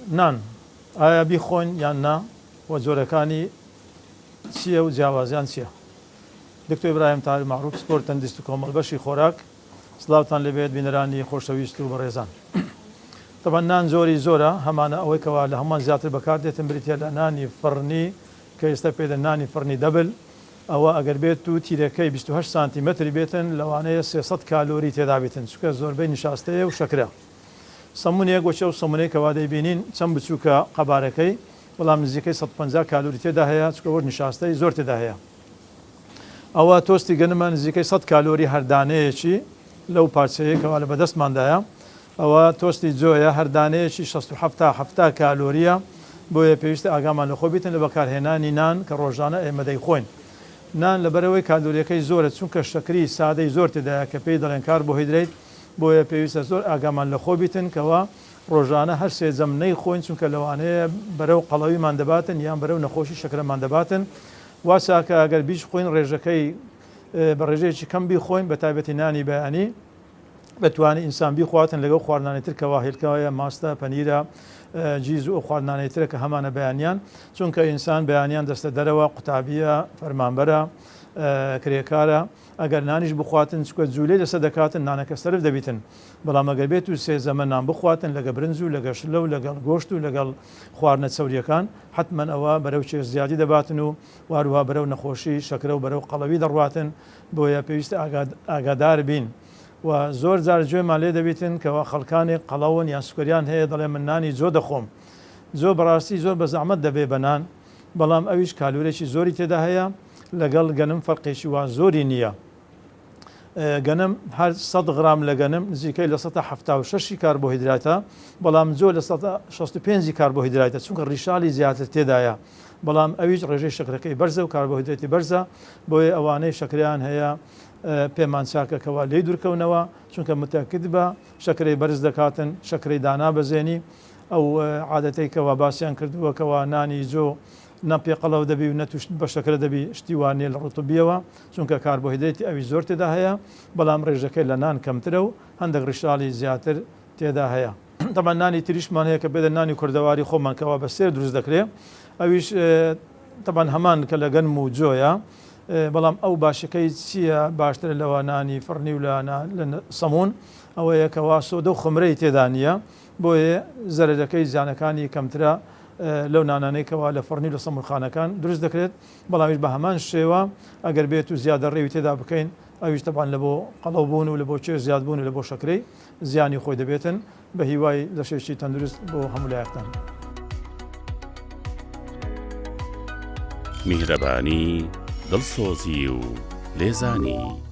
نان ئایا بیخۆین یان نا و جۆرەکانی چییە و جیاوازیان چییە؟ دکتۆر ئیبراهیم تاوی معروف سپۆرت تەندروست و کۆمەڵ بەشی خۆراک سڵاوتان لەبێت بینەرانی خۆشەویست و بەڕێزان. طبعا نان زۆری زۆرە هەمانە ئەوەی کەوا لە هەمان زیاتر بەکاردێتن بریتە لە نانی فڕنی کە ئێستا پێدە نانی فڕنی دەبل ئەوە ئەگەر بێت و تیرەکەی 28 سانتیمەتری بێتن لەوانەیە 300 کالۆری تێدا بێتن چونکە زۆربەی نیشاستەیە و شەکرە. سەمونێک گۆچە و سەمونەی کەوا دەیبینین چەند بچووکە قەبارەکەی بەڵام نزیکەی 150 کالۆری تێدا هەیە چونکە وەر نیشاستەی زۆر تێدا هەیە. ئەوە تۆستی گەنمە نزیکەی 100 کالۆری هەردانەیەکی لەو پارچەیەکەوە لە بەدەستماندایە. ئەوە تۆستی جۆیە هەردانەیەکی 67 کالۆریە بۆیە پێویستە ئاگامان لە خۆ بیتن لە بەکارهێنانی نان کە ڕۆژانە ئێمە دەیخۆین. نان لەبەرەوەی کالۆریەکەی زۆرە چونکە شەکری سادەی زۆر تێدایە کە پێی دەڵێن کاربۆهیدرێت بۆیە پێویستە زۆر ئاگامان لە خۆ بیتن کەەوە ڕۆژانە هەر سێجەم نەیخۆین چونکە لەوانەیە بەرەو قەڵەویمان دەباتن یان بەرەو نەخۆشی شەکرەمان دەباتن. واساکە ئەگەر بیش خۆین ڕێژەکەی بە ڕێژەیەکی کەم بیخۆین بە تایبەتی نانی بەیانی بەتوانێت ئینسان بیخواتن لەگەڵ خواردنانی تر کەوا هێلکەوەیە ماستە پەنیرە جیز و خواردنانی ترە کە هەمانە بەیانیان چونکە ئینسان بەیانیان دەستە دەرەوە قوتابیە فەرمانبەرە کرێکارە ئەگەر نانیش بخواتن چکە جوولەی لەسەر دەکاتن نانەکە سەرف دەبیتن بەڵام ئەگەر بێت و سێزەمە نان بخواتن لەگە برنج و لەگە شلە و لەگەڵ گۆشت و لەگەڵ خواردنە چەوریەکان حتمما ئەوە بەرەو چێ زیادی دەباتن و واروها بەرەو نەخۆشی شەکرە و بەرەو قەڵەوی دەڕواتن بۆیە پێویستە ئاگادار بین. و زۆر جار گوێمان لێ دەبیتن کەەوە خەڵکانێک قەڵەون یان سوکریان هەیە دەڵێ من نانی زۆر دەخۆم زۆر بەڕاستی زۆر بە زەحمەت دەبێ بەنان بەڵام ئەویش کالورێکی زۆری تێدا هەیە لەگەڵ گەنم فەرقێکی وا زۆری نییە. گەنم هەر 100 غرام لە گەنم نزیکەی لە 176 کاربۆهیدراتە بەڵام زۆر لە 165 کاربۆهیدراتە چونکە ڕیشالی زیاتر تێدایە بەڵام ئەویش ڕێژەی شەکرەکەی بەرزە و کاربۆهیدراتی بەرزە بۆیە ئەوانەی شەکریان هەیە پێمان چاکەکەەوە لێ دوورکەونەوە چونکە متەکد بە شەکرەی بەرز دەکاتن شەکرەی دانا بەزێنی ئەو عادەتەی کەوا باسییان کردووەکەەوە نانی زۆ نەپێ قەڵەو دەبی و نەتوشت بە شەکرە دەبی شتیوانێ لە ڕوتوبیەوە چونکە کاربۆهیدراتی ئەوی زۆر تێدا هەیە بەڵام ڕێژەکەی لە نان کەمترە و هەندێک ڕیشالی زیاتر تێدا هەیە. تەمان نانی تریشمان هەیە کە بێدە نانی کوردەواری خۆمانکەوە بە سێر دروست دەکرێت ئەویش تەمان هەمان کە لە گەنم و جۆیە بەڵام ئەو باشەکەی چییە باشتر لەوە نانی فڕنی و لە سەمون ئەوەیە کەوا سۆدە و خمرەی تێدا نیە بۆیە زەرەکەی زیانەکانی کەمترە لەو نانانەیەکەوە لە فڕنی و لە سەمونخانەکان دروست دەکرێت بەڵامیش بە هەمان شێوە ئەگەر بێت و زیادە ڕێوی تێدا بکەین ئەویش تەبان لە بۆ قەڵەوبوون و لە بۆ چێ زیادبوون و لە بۆ شەکرەی زیانی خۆی دەبێتن بە هیوای لە شێشی تەندروست بۆ هەموو لایەکتان. میهرەبانی دڵسۆزی و لێزانی